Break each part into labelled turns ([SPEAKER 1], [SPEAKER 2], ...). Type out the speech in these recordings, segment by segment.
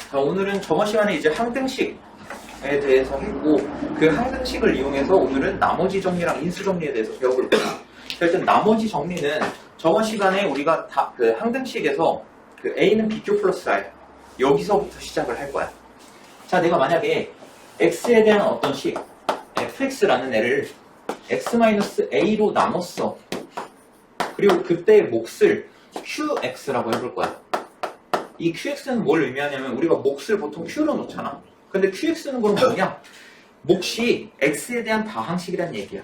[SPEAKER 1] 자, 오늘은 저번 시간에 이제 항등식에 대해서 했고, 그 항등식을 이용해서 오늘은 나머지 정리랑 인수 정리에 대해서 배워볼 거야. 자, 일단 나머지 정리는 저번 시간에 우리가 그 항등식에서 그 A는 BQ 플러스 R 여기서부터 시작을 할 거야. 자, 내가 만약에 X에 대한 어떤 식 fx라는 애를 x-a로 나눴어. 그리고 그때의 몫을 qx라고 해볼 거야. 이 qx는 뭘 의미하냐면 우리가 몫을 보통 q로 놓잖아. 근데 qx는 그럼 뭐냐? 몫이 x에 대한 다항식이란 얘기야.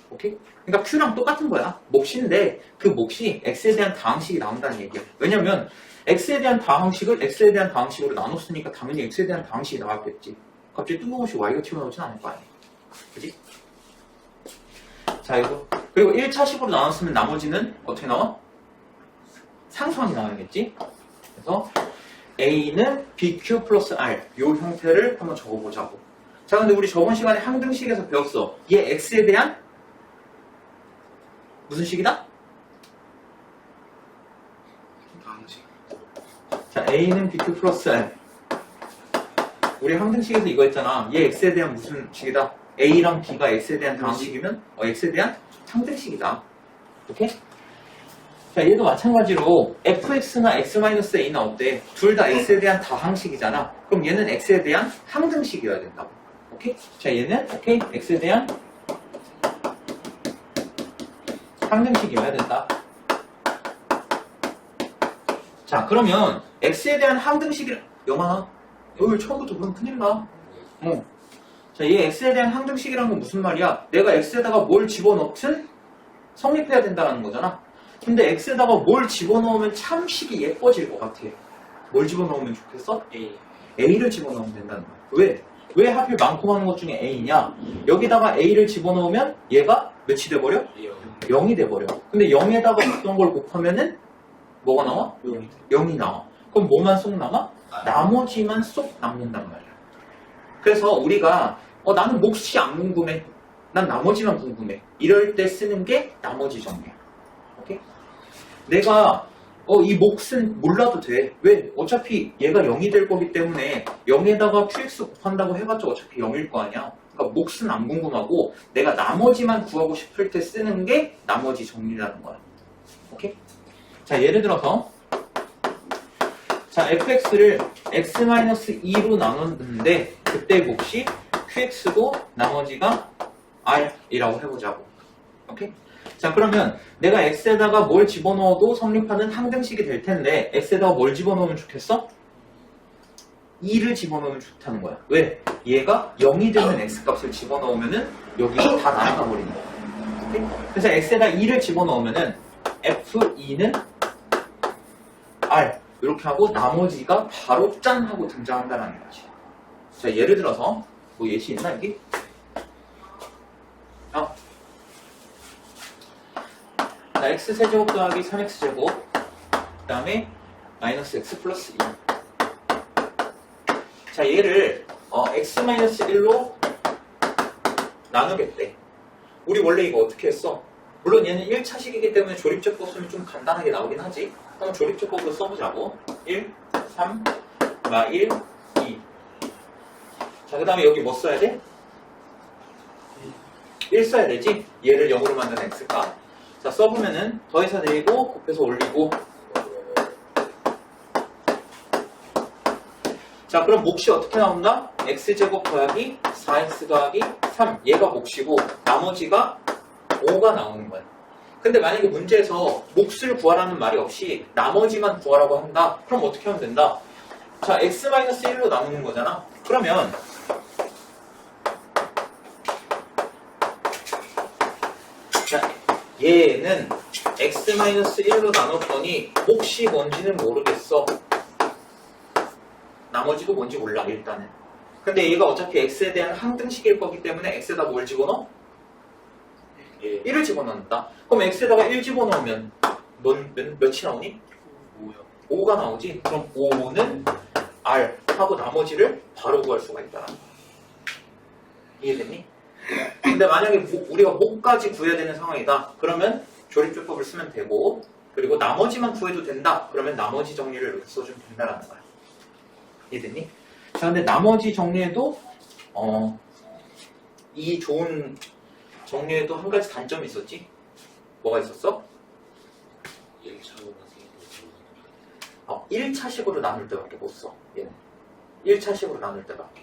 [SPEAKER 1] 오케이? 그러니까 q랑 똑같은 거야. 몫인데 그 몫이 x에 대한 다항식이 나온다는 얘기야. 왜냐면 x에 대한 다항식을 x에 대한 다항식으로 나눴으니까 당연히 x에 대한 다항식이 나왔겠지. 갑자기 뜬금없이 y가 튀어나오진 않을 거 아니야. 그지? 자, 이거. 그리고 1차식으로 나눴으면 나머지는 어떻게 나와? 상수항이 나와야겠지? 그래서 A는 BQ 플러스 R 요 형태를 한번 적어보자고. 자, 근데 우리 저번 시간에 항등식에서 배웠어. 얘 X에 대한 무슨 식이다?
[SPEAKER 2] 다항식.
[SPEAKER 1] 자, A는 BQ 플러스 R. 우리 항등식에서 이거 했잖아. 얘 X에 대한 무슨 식이다? A랑 B가 X에 대한 다항식이면 X에 대한 항등식이다. 오케이? 자, 얘도 마찬가지로 fx나 x-a나 어때? 둘 다 x에 대한 다항식이잖아. 그럼 얘는 x에 대한 항등식이어야 된다고. 오케이? 자, 얘는 오케이? x에 대한 항등식이어야 된다. 자, 그러면 x에 대한 항등식이 영아, 여기 처음부터 그럼 큰일 나. 자, 얘 x에 대한 항등식이란 건 무슨 말이야? 내가 x에다가 뭘 집어넣든 성립해야 된다는 거잖아. 근데 x에다가 뭘 집어넣으면 참 식이 예뻐질 것 같아. 뭘 집어넣으면 좋겠어? A를 집어넣으면 된다는 거야. 왜? 왜 하필 많고 많은 것 중에 A냐? 여기다가 A를 집어넣으면 얘가 몇이 돼버려? 0이 돼버려. 근데 0에다가 어떤 걸 곱하면은 뭐가 나와? 0이 나와. 그럼 뭐만 쏙 남아? 나머지만 쏙 남는단 말이야. 그래서 우리가 나는 몫이 안 궁금해. 난 나머지만 궁금해. 이럴 때 쓰는 게 나머지 정리야. 오케이? 내가 이 몫은 몰라도 돼. 왜? 어차피 얘가 0이 될 거기 때문에 0에다가 qx 곱한다고 해봤자 어차피 0일 거 아니야. 그러니까 몫은 안 궁금하고 내가 나머지만 구하고 싶을 때 쓰는 게 나머지 정리라는 거야. 오케이? 자, 예를 들어서 자, fx를 x-2로 나눴는데 그때 몫이 qx고 나머지가 r이라고 해보자고. 오케이? 자, 그러면 내가 x에다가 뭘 집어넣어도 성립하는 항등식이 될 텐데 x에다가 뭘 집어넣으면 좋겠어? 2를 집어넣으면 좋다는 거야. 왜? 얘가 0이 되는 x값을 집어넣으면은 여기 다 날아가 버리는 거야. 오케이? 그래서 x에다 2를 집어넣으면은 f2는 r 이렇게 하고 나머지가 바로 짠 하고 등장한다는 거지. 자, 예를 들어서 뭐 예시 있나 여기? 자, x세제곱 더하기 3x제곱 그 다음에 마이너스 x 플러스 2. 자, 얘를 x-1로 나누겠대. 우리 원래 이거 어떻게 했어? 물론 얘는 1차식이기 때문에 조립제법 쓰면 좀 간단하게 나오긴 하지. 한번 조립제법으로 써보자고. 1, 3, 1, 2. 자, 그 다음에 여기 뭐 써야 돼? 1 써야 되지? 얘를 0으로 만든 x값. 자, 써보면은 더해서 내리고 곱해서 올리고. 자, 그럼 몫이 어떻게 나온다? x제곱 더하기 4x 더하기 3. 얘가 몫이고 나머지가 5가 나오는 거야. 근데 만약에 문제에서 몫을 구하라는 말이 없이 나머지만 구하라고 한다. 그럼 어떻게 하면 된다? 자, x-1로 나누는 거잖아. 그러면 자, 얘는 x-1로 나눴더니 몫이 뭔지는 모르겠어. 나머지도 뭔지 몰라 일단은. 근데 얘가 어차피 x에 대한 항등식일 거기 때문에 x에다 뭘 집어넣어? 1을 집어넣는다. 그럼 x에다가 1 집어넣으면 몇이 나오니? 5가 나오지? 그럼 5는 r 하고 나머지를 바로 구할 수가 있다. 이해됐니? 근데 만약에 우리가 목까지 구해야 되는 상황이다. 그러면 조립제법을 쓰면 되고, 그리고 나머지만 구해도 된다. 그러면 나머지 정리를 이렇게 써주면 된다는 거야. 이해됐니? 자, 근데 나머지 정리에도 이 좋은 정리에도 한 가지 단점이 있었지? 뭐가 있었어? 1차식으로 나눌 때밖에 못 써. 얘는 1차식으로 나눌 때밖에.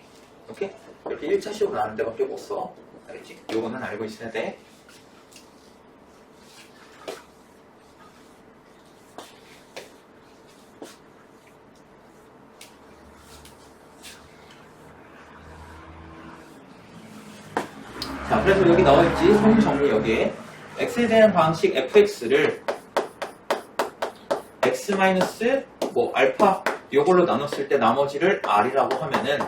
[SPEAKER 1] 오케이? 이렇게 1차식으로 나눌 때밖에 못 써. 알겠지? 요거는 알고 있어야 돼. 자, 그래서 여기 나와있지. 성정리 여기에 x에 대한 방식 fx를 x 마이너스 뭐 알파 요걸로 나눴을 때 나머지를 r이라고 하면은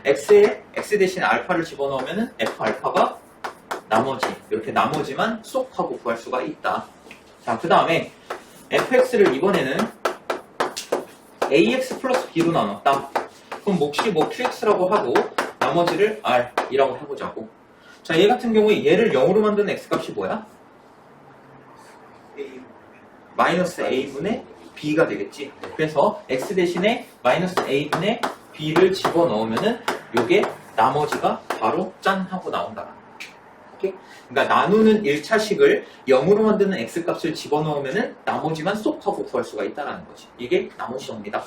[SPEAKER 1] x 대신에 알파를 집어넣으면은 f 알파가 나머지 이렇게 나머지만 쏙 하고 구할 수가 있다. 자, 그 다음에 fx를 이번에는 ax 플러스 b로 나눴다. 그럼 몫이 뭐 qx라고 하고 나머지를 r이라고 해보자고. 자, 얘 같은 경우에 얘를 0으로 만드는 x값이 뭐야? 마이너스 a분의 b가 되겠지. 그래서 x 대신에 마이너스 a분의 b를 집어넣으면은 요게 나머지가 바로 짠 하고 나온다. 오케이? 그러니까 나누는 1차식을 0으로 만드는 x값을 집어넣으면은 나머지만 쏙 하고 구할 수가 있다는 거지. 이게 나머지 정리다.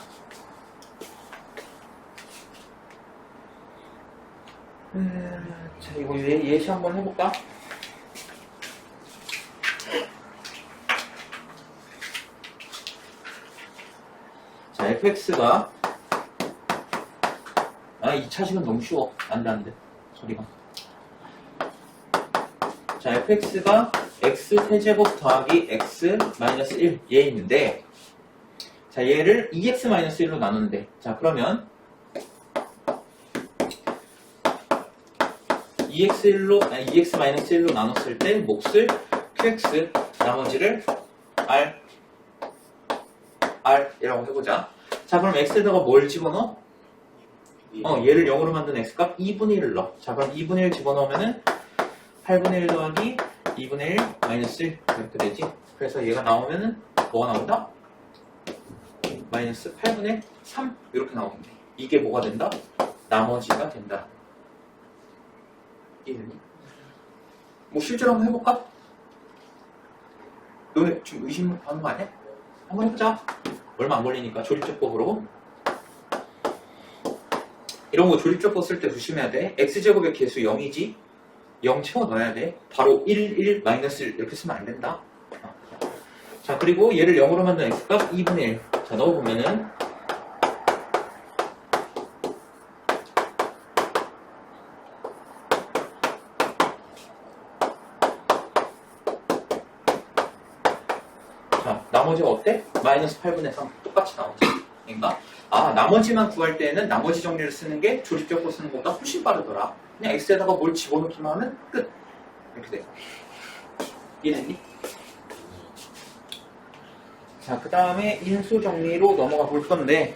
[SPEAKER 1] 자, 이거 예시 한번 해볼까? 자, fx가 이 차식은 너무 쉬워. 안 돼. 소리가. 자, fx가 x 세제곱 더하기 x 마이너스 1 얘 있는데, 자, 얘를 2x 마이너스 1로 나누는데, 자, 그러면 2x 마이너스 1로 나눴을 때 몫을 qx, 나머지를 r이라고 해보자. 자, 그럼 x에다가 뭘 집어넣어? 얘를 0으로 만든 x값 2분의 1을 넣어. 자, 그럼 2분의 1 집어넣으면은 8분의 1 더하기 2분의 1 마이너스 1 이렇게 되지. 그래서 얘가 나오면은 뭐가 나온다? 마이너스 8분의 3 이렇게 나오는데 이게 뭐가 된다? 나머지가 된다. 이해됐니? 뭐 실제로 한번 해볼까? 너네 지금 의심하는 거 아니야? 한번 해보자. 얼마 안 걸리니까 조립조법으로. 이런 거 조립조법 쓸 때 조심해야 돼. x제곱의 개수 0이지? 0 채워 넣어야 돼. 바로 1, 1, 마이너스 1 이렇게 쓰면 안 된다. 자, 그리고 얘를 0으로 만든 x값 2분의 1. 자, 넣어보면은 자, 나머지가 어때? 마이너스 8분의 3 똑같이 나오지. 그러니까 나머지만 구할 때는 나머지 정리를 쓰는 게 조립적으로 쓰는 것보다 훨씬 빠르더라. 그냥 x에다가 뭘 집어넣기만 하면 끝. 이렇게 돼. 이해됐니? 자, 그 다음에 인수 정리로 넘어가 볼 건데,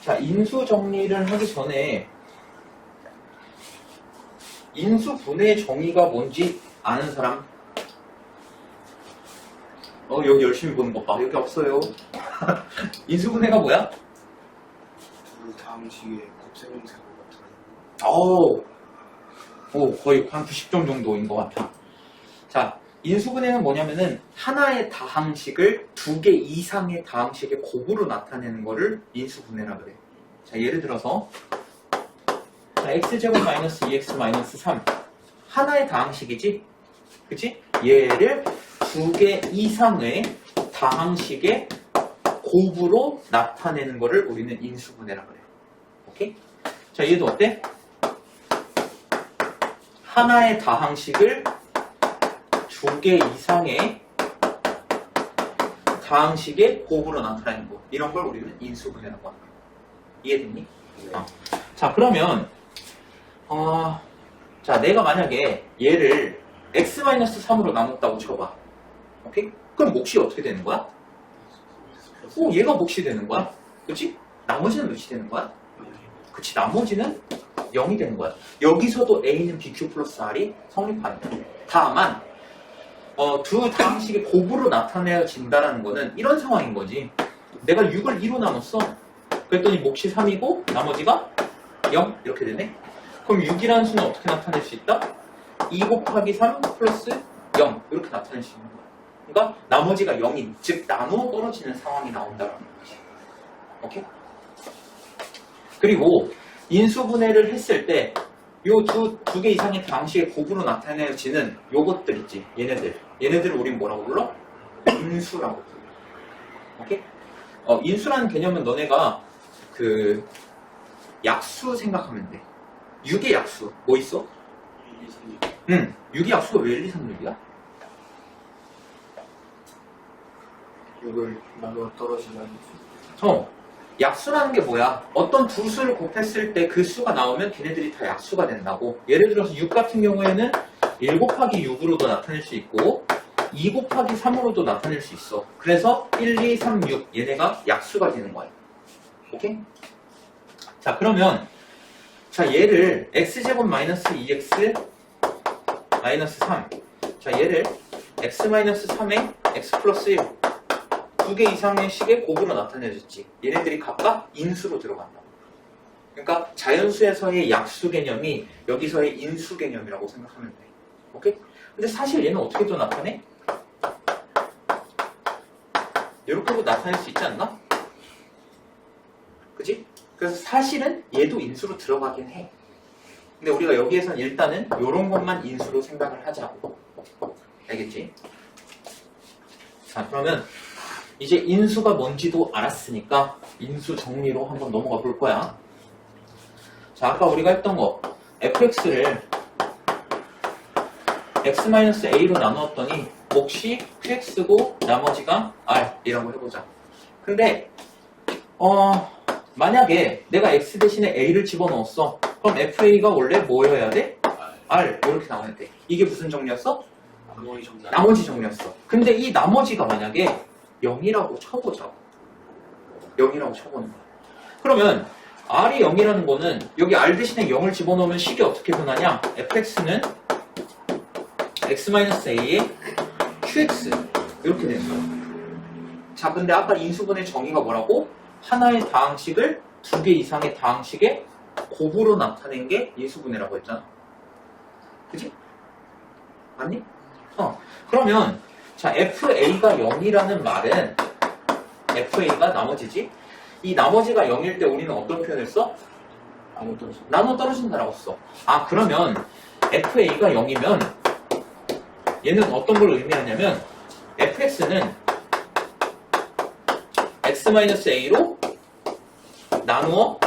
[SPEAKER 1] 자, 인수 정리를 하기 전에 인수분해 정의가 뭔지 아는 사람? 여기 열심히 보는 것 봐. 여기 없어요. 인수분해가 뭐야?
[SPEAKER 2] 두 다음 시기에 곱셈형식으로 나타나는.
[SPEAKER 1] 거의 한 90점 정도인 것 같아. 자, 인수분해는 뭐냐면은 하나의 다항식을 두 개 이상의 다항식의 곱으로 나타내는 거를 인수분해라 그래. 자, 예를 들어서 자, x제곱 마이너스 2x 마이너스 3 하나의 다항식이지? 그치? 얘를 두 개 이상의 다항식의 곱으로 나타내는 거를 우리는 인수분해라 그래. 오케이? 자, 얘도 어때? 하나의 다항식을 두 개 이상의 다항식의 곱으로 나타내는 거. 이런 걸 우리는 인수분해라고 합니다. 이해됐니? 자, 그러면 자, 내가 만약에 얘를 x-3으로 나눴다고 쳐봐. 오케이? 그럼 몫이 어떻게 되는 거야? 얘가 몫이 되는 거야. 그치? 나머지는 몇이 되는 거야? 그치, 나머지는 0이 되는 거야. 여기서도 A는 BQ 플러스 R이 성립하는 거야. 다만 두 다항식의 곱으로 나타내진다라는 거는 이런 상황인 거지. 내가 6을 2로 나눴어. 그랬더니 몫이 3이고 나머지가 0 이렇게 되네. 그럼 6이라는 수는 어떻게 나타낼 수 있다? 2 곱하기 3 플러스 0 이렇게 나타낼 수 있는 거야. 그러니까 나머지가 0인, 즉 나누어 떨어지는 상황이 나온다는 거지. 오케이? 그리고 인수분해를 했을 때 요 두 개 이상의 다항식의 곱으로 나타내지는 요것들 있지. 얘네들을 우린 뭐라고 불러? 인수라고 불러. 오케이? 인수라는 개념은 너네가 그 약수 생각하면 돼. 6의 약수 뭐 있어?
[SPEAKER 2] 1, 2, 3, 6.
[SPEAKER 1] 6의 약수가 왜 1, 2, 3, 6이야?
[SPEAKER 2] 6을 나누어 떨어지면
[SPEAKER 1] 약수라는 게 뭐야? 어떤 두 수를 곱했을 때 그 수가 나오면 걔네들이 다 약수가 된다고. 예를 들어서 6 같은 경우에는 1 곱하기 6으로도 나타낼 수 있고 2 곱하기 3으로도 나타낼 수 있어. 그래서 1, 2, 3, 6 얘네가 약수가 되는 거야. 오케이? 자, 그러면 자 얘를 x제곱 마이너스 2x 마이너스 3. 자, 얘를 x 마이너스 3에 x 플러스 1 두 개 이상의 식의 곱으로 나타내줬지. 얘네들이 각각 인수로 들어간다. 그러니까 자연수에서의 약수 개념이 여기서의 인수 개념이라고 생각하면 돼. 오케이? 근데 사실 얘는 어떻게 또 나타내? 이렇게도 나타낼 수 있지 않나? 그지? 그래서 사실은 얘도 인수로 들어가긴 해. 근데 우리가 여기에선 일단은 이런 것만 인수로 생각을 하자고. 알겠지? 자, 그러면 이제 인수가 뭔지도 알았으니까 인수 정리로 한번 넘어가 볼 거야. 자, 아까 우리가 했던 거 fx를 x-a로 나누었더니 몫이 qx고 나머지가 r이라고 해보자. 근데 만약에 내가 x 대신에 a를 집어넣었어. 그럼 fa가 원래 뭐여야 돼? r 이렇게 나와야 돼. 이게 무슨 정리였어? 나머지 정리였어. 근데 이 나머지가 만약에 0이라고 쳐보자. 0이라고 쳐보는 거야. 그러면 r이 0이라는 거는 여기 r 대신에 0을 집어넣으면 식이 어떻게 변하냐? fx는 x-a에 qx 이렇게 되는 거야. 자, 근데 아까 인수분해 정의가 뭐라고? 하나의 다항식을 두 개 이상의 다항식의 곱으로 나타낸 게 인수분해라고 했잖아. 그치? 맞니? 그러면 자, FA가 0이라는 말은 FA가 나머지지? 이 나머지가 0일 때 우리는 어떤 표현을 써? 나눠 떨어진다라고 써. 아, 그러면 FA가 0이면 얘는 어떤 걸 의미하냐면 FX는 X-A로 나누어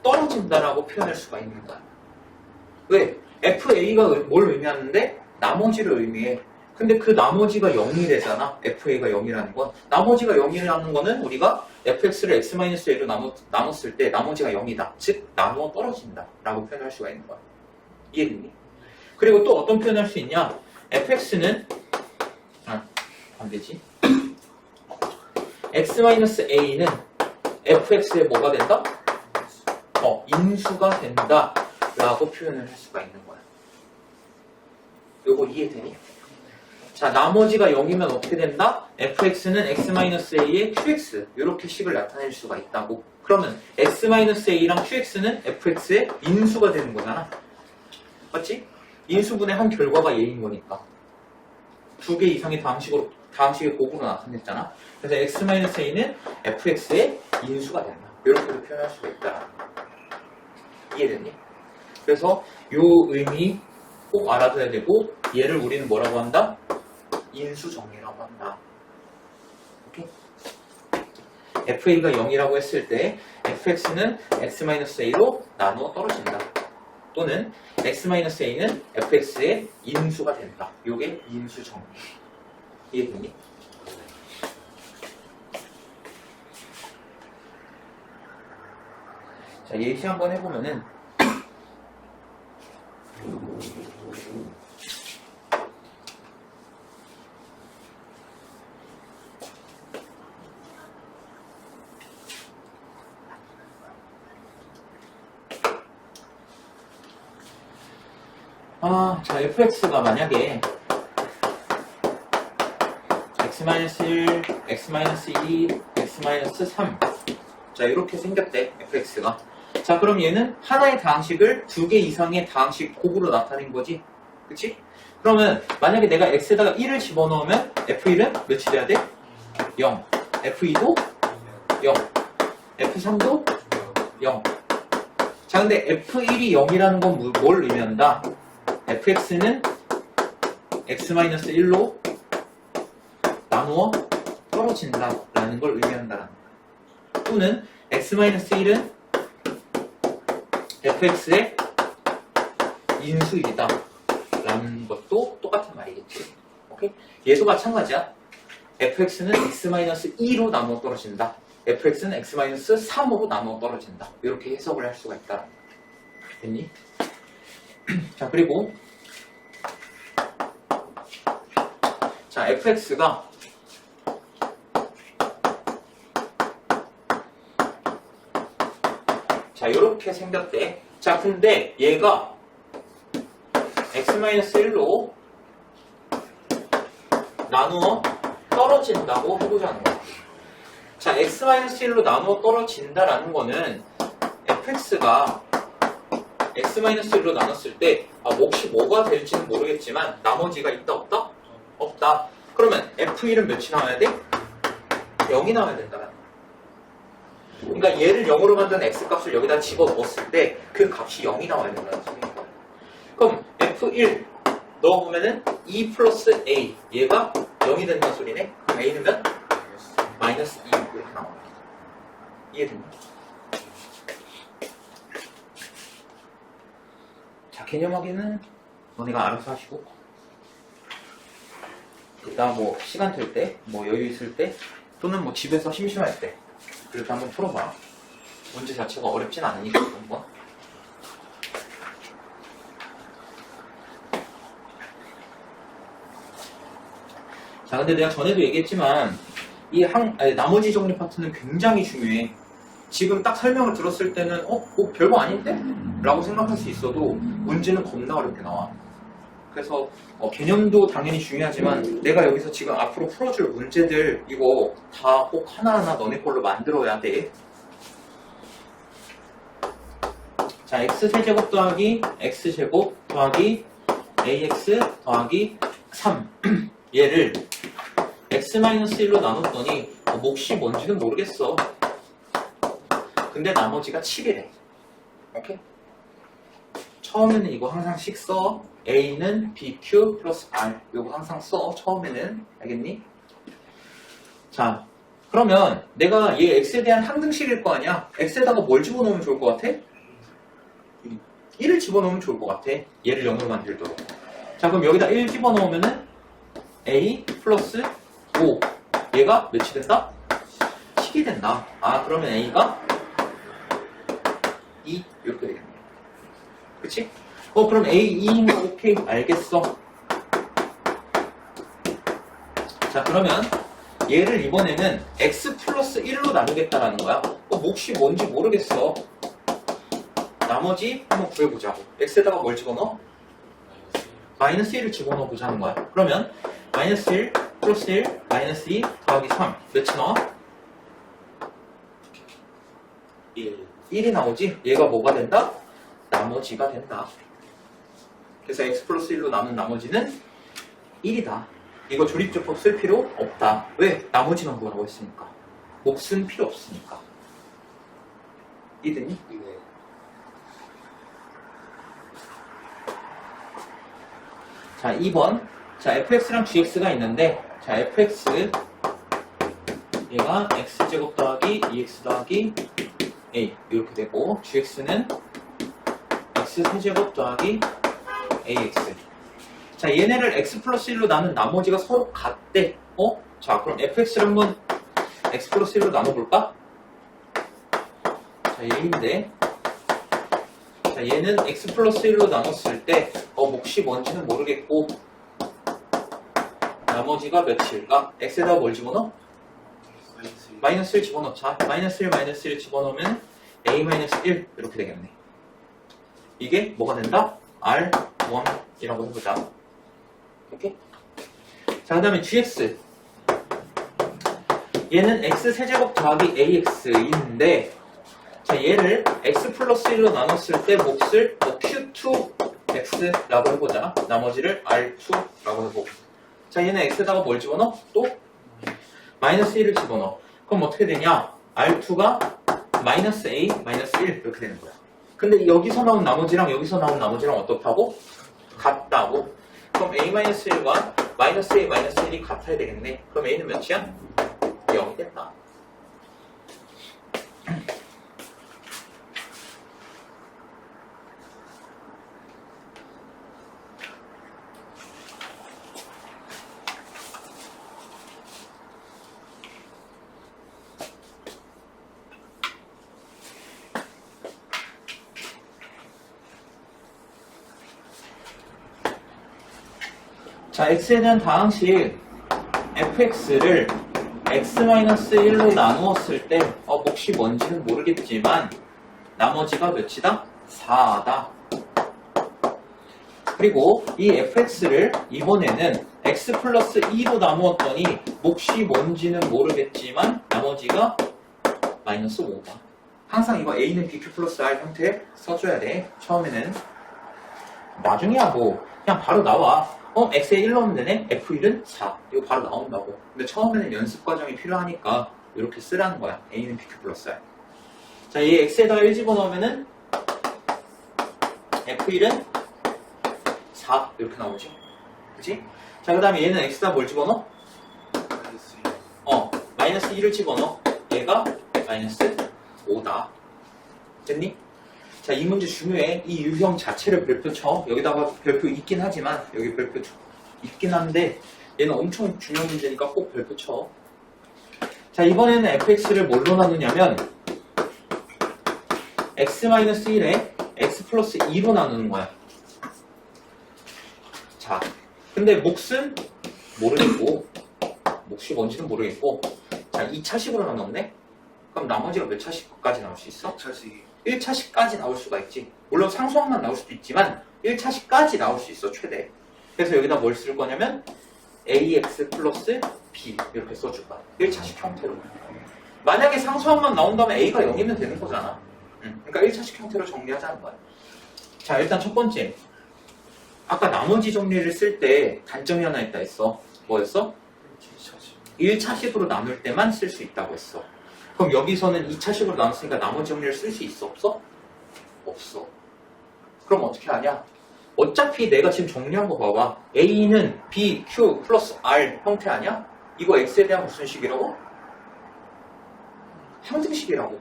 [SPEAKER 1] 떨어진다라고 표현할 수가 있는 거야. 왜? FA가 뭘 의미하는데? 나머지를 의미해. 근데 그 나머지가 0이 되잖아. FA가 0이라는 건. 나머지가 0이라는 거는 우리가 fx를 x-a로 나눴을 때 나머지가 0이다. 즉 나누어 떨어진다 라고 표현할 수가 있는 거야. 이해됐니? 그리고 또 어떤 표현할 수 있냐? fx는 안 되지. x-a는 fx에 뭐가 된다? 인수가 된다 라고 표현을 할 수가 있는 거야. 요거 이해되니? 자, 나머지가 0이면 어떻게 된다? fx는 x-a의 qx 이렇게 식을 나타낼 수가 있다고. 그러면 x-a랑 qx는 fx의 인수가 되는 거잖아. 맞지? 인수분의 한 결과가 얘인 거니까. 두 개 이상의 다항식의 곱으로 나타냈잖아. 그래서 x-a는 fx의 인수가 된다. 이렇게도 표현할 수가 있다. 이해됐니? 그래서 요 의미 꼭 알아둬야 되고, 얘를 우리는 뭐라고 한다? 인수정리라고 한다. 오케이? FA가 0이라고 했을 때 fx는 x-a로 나누어 떨어진다. 또는 x-a는 fx의 인수가 된다. 요게 인수정리. 이해됐니? 자, 예시 한번 해보면은 자, fx가 만약에 x-1, x-2, x-3 자, 이렇게 생겼대, fx가. 자, 그럼 얘는 하나의 다항식을 두 개 이상의 다항식 곱으로 나타낸 거지. 그치? 그러면 만약에 내가 x에다가 1을 집어넣으면 f1은 몇이 돼야 돼? 0. f2도 0. f3도 0. 자, 근데 f1이 0이라는 건 뭘 의미한다? fx는 x-1로 나누어 떨어진다 라는 걸 의미한다. 또는 x-1은 fx의 인수이다 라는 것도 똑같은 말이겠지. 오케이? 얘도 마찬가지야. fx는 x-2로 나누어 떨어진다. fx는 x-3으로 나누어 떨어진다. 이렇게 해석을 할 수가 있다. 됐니? 자, 그리고 자, fx가 자, 이렇게 생겼대. 자, 근데 얘가 x-1로 나누어 떨어진다고 해보자는 거야. 자, x-1로 나누어 떨어진다라는 거는 fx가 x-1로 나눴을 때 몫이 뭐가 될지는 모르겠지만 나머지가 있다 없다? 없다. 그러면 f1은 몇이 나와야 돼? 0이 나와야 된다는 거야. 그러니까 얘를 0으로 만든 x값을 여기다 집어넣었을 때 그 값이 0이 나와야 된다는 소리인 거야. 그럼 f1 넣어보면은 2 플러스 a 얘가 0이 된다는 소리네. 그럼 a는 몇? 마이너스 2 이렇게 나와. 이해됐니? 자, 개념 확인은 너네가 알아서 하시고, 이따 뭐 시간 될 때, 뭐 여유 있을 때, 또는 뭐 집에서 심심할 때 그렇게 한번 풀어봐. 문제 자체가 어렵진 않으니까 한번. 자, 근데 내가 전에도 얘기했지만 나머지 정리 파트는 굉장히 중요해. 지금 딱 설명을 들었을 때는 뭐 별거 아닌데? 라고 생각할 수 있어도 문제는 겁나 어렵게 나와. 그래서 개념도 당연히 중요하지만 내가 여기서 지금 앞으로 풀어줄 문제들 이거 다 꼭 하나하나 너네 걸로 만들어야 돼. 자, x세제곱 더하기 x제곱 더하기 ax 더하기 3 얘를 x-1로 나눴더니 몫이 뭔지는 모르겠어. 근데 나머지가 7이래. 오케이? 처음에는 이거 항상씩 써. a는 bq 플러스 r 이거 항상 써. 처음에는. 알겠니? 자, 그러면 내가 얘 x에 대한 항등식일 거 아니야? x에다가 뭘 집어넣으면 좋을 것 같아? 1을 집어넣으면 좋을 것 같아. 얘를 0으로 만들도록. 자, 그럼 여기다 1 집어넣으면은 a 플러스 5 얘가 몇이 된다? 10이 된다. 그러면 a가 2 이렇게 되겠네. 그치? 그럼 a 2인 거 오케이 알겠어. 자, 그러면 얘를 이번에는 x 플러스 1로 나누겠다라는 거야. 몫이 뭔지 모르겠어. 나머지 한번 구해보자고. x에다가 뭘 집어넣어? 마이너스 1을 집어넣어 보자는 거야. 그러면 마이너스 1 플러스 1 마이너스 2 더하기 3 몇이 나와? 1이 나오지? 얘가 뭐가 된다? 나머지가 된다. 그래서 x 플러스 1로 남은 나머지는 1이다. 이거 조립조법 쓸 필요 없다. 왜? 나머지만 구하라고 했으니까. 몫은 필요 없으니까. 이해됐니?
[SPEAKER 2] 네.
[SPEAKER 1] 자, 2번. 자, fx랑 gx가 있는데, 자, fx 얘가 x제곱 더하기 2x 더하기 a 이렇게 되고, gx는 x세제곱 더하기 ax. 자, 얘네를 x 플러스 1로 나눈 나머지가 서로 같대. 자, 그럼 fx를 한번 x 플러스 1로 나눠볼까? 자, 얘인데, 자, 얘는 x 플러스 1로 나눴을 때 몫이 뭔지는 모르겠고 나머지가 몇일까? x에다 뭘 집어넣어? 마이너스 1 집어넣자. 마이너스 1 마이너스 1 집어넣으면 a 마이너스 1 이렇게 되겠네. 이게 뭐가 된다? r 1이라고 해보자. 오케이? 자, 그 다음에 gx. 얘는 x세제곱 더하기 ax인데, 자, 얘를 x 플러스 1로 나눴을 때 몫을 q2x라고 해보자. 나머지를 r2라고 해보고. 자, 얘는 x에다가 뭘 집어넣어? 또 마이너스 1을 집어넣어. 그럼 어떻게 되냐? r2가 마이너스 a 마이너스 1 이렇게 되는 거야. 근데 여기서 나온 나머지랑 여기서 나온 나머지랑 어떻다고? 같다고. 그럼 a-1과 마이너스 a 마이너스 1이 같아야 되겠네. 그럼 a는 몇이야? 0이 됐다. 자, x에 대한 다항식 fx를 x-1로 나누었을 때 몫이 뭔지는 모르겠지만 나머지가 몇이다? 4다. 그리고 이 fx를 이번에는 x 플러스 2로 나누었더니 몫이 뭔지는 모르겠지만 나머지가 마이너스 5다. 항상 이거 a는 bq 플러스 r 형태 써줘야 돼. 처음에는. 나중에야 뭐 그냥 바로 나와. x에 1 넣으면 되네? f1은 4. 이거 바로 나온다고. 근데 처음에는 연습 과정이 필요하니까 이렇게 쓰라는 거야. a는 bq 플러스 r. 자, 얘 x에다가 1 집어넣으면은 f1은 4. 이렇게 나오지. 그치? 자, 그 다음에 얘는 x에다 뭘 집어넣어? 마이너스 2를 집어넣어. 얘가 마이너스 5다. 됐니? 자, 이 문제 중요해. 이 유형 자체를 별표 쳐. 여기다가 별표 있긴 하지만, 여기 별표 있긴 한데, 얘는 엄청 중요한 문제니까 꼭 별표 쳐. 자, 이번에는 fx를 뭘로 나누냐면, x-1에 x 플러스 2로 나누는 거야. 자, 근데 몫은 모르겠고, 몫이 뭔지는 모르겠고, 자, 2차식으로 나눴네? 그럼 나머지가 몇 차식까지 나올 수 있어? 1차식까지 나올 수가 있지. 물론 상수항만 나올 수도 있지만 1차식까지 나올 수 있어, 최대. 그래서 여기다 뭘 쓸 거냐면 ax 플러스 b 이렇게 써줄 거야. 1차식 형태로. 만약에 상수항만 나온다면 a가 0이면 되는 거잖아. 그러니까 1차식 형태로 정리하자는 거야. 자, 일단 첫 번째. 아까 나머지 정리를 쓸 때 단점이 하나 있다 했어. 뭐였어? 1차식으로 나눌 때만 쓸 수 있다고 했어. 그럼 여기서는 2차식으로 나눴으니까 나머지 정리를 쓸 수 있어? 없어? 없어. 그럼 어떻게 하냐? 어차피 내가 지금 정리한 거 봐봐. A는 B, Q 플러스 R 형태 아니야? 이거 X에 대한 무슨 식이라고? 항등식이라고.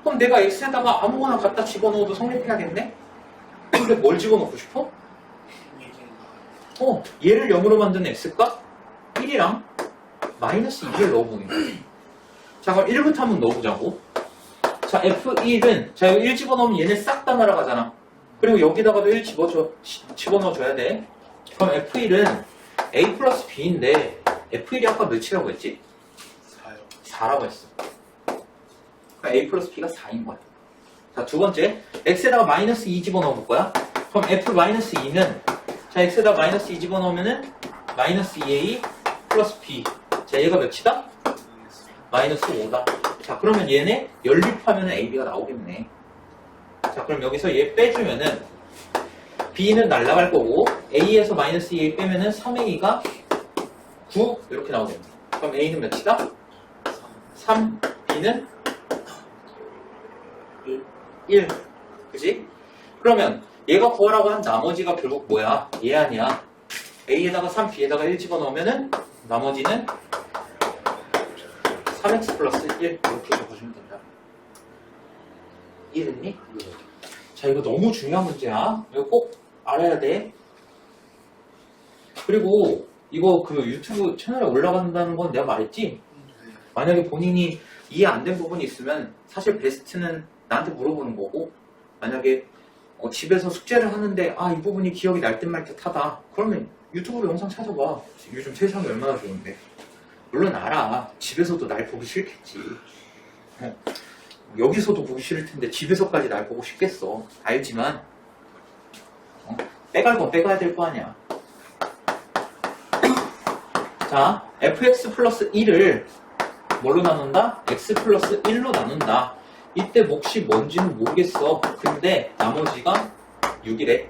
[SPEAKER 1] 그럼 내가 X에다가 아무거나 갖다 집어넣어도 성립해야겠네? 근데 뭘 집어넣고 싶어? 얘를 0으로 만든 X값 1이랑 마이너스 2를 넣어보는 거야. 자, 그럼 1부터 한번 넣어보자고. 자, F1은, 자, 이거 1 집어넣으면 얘네 싹 다 날아가잖아. 그리고 여기다가도 1 집어넣어줘야 돼. 그럼 F1은 A 플러스 B인데, F1이 아까 몇이라고 했지? 4요. 4라고 했어. 그러니까 A 플러스 B가 4인 거야. 자, 두 번째. X에다가 마이너스 2 집어넣어볼 거야. 그럼 F 마이너스 2는, 자, X에다가 마이너스 2 집어넣으면은, 마이너스 2A 플러스 B. 자, 얘가 몇이다? 마이너스 5다. 자, 그러면 얘네 연립하면 AB가 나오겠네. 자, 그럼 여기서 얘 빼주면은 B는 날라갈 거고 A에서 마이너스 2A 빼면은 3A가 9 이렇게 나오겠네. 그럼 A는 몇이다? 3, B는 1. 그지? 그러면 얘가 구하라고 한 나머지가 결국 뭐야? 얘 아니야. A에다가 3, B에다가 1 집어넣으면은 나머지는 3x 플러스 1 이렇게 적어주면 된다. 이해됐니? 자, 이거 너무 중요한 문제야. 이거 꼭 알아야 돼. 그리고 이거 그 유튜브 채널에 올라간다는 건 내가 말했지? 만약에 본인이 이해 안 된 부분이 있으면 사실 베스트는 나한테 물어보는 거고, 만약에 집에서 숙제를 하는데 이 부분이 기억이 날 듯 말 듯하다. 그러면 유튜브로 영상 찾아봐. 요즘 세상이 얼마나 좋은데. 물론 알아. 집에서도 날 보기 싫겠지. 여기서도 보기 싫을 텐데 집에서까지 날 보고 싶겠어. 알지만 빼갈 건 빼가야 될 거 아니야. 자, fx 플러스 1을 뭘로 나눈다? x 플러스 1로 나눈다. 이때 몫이 뭔지는 모르겠어. 근데 나머지가 6이래.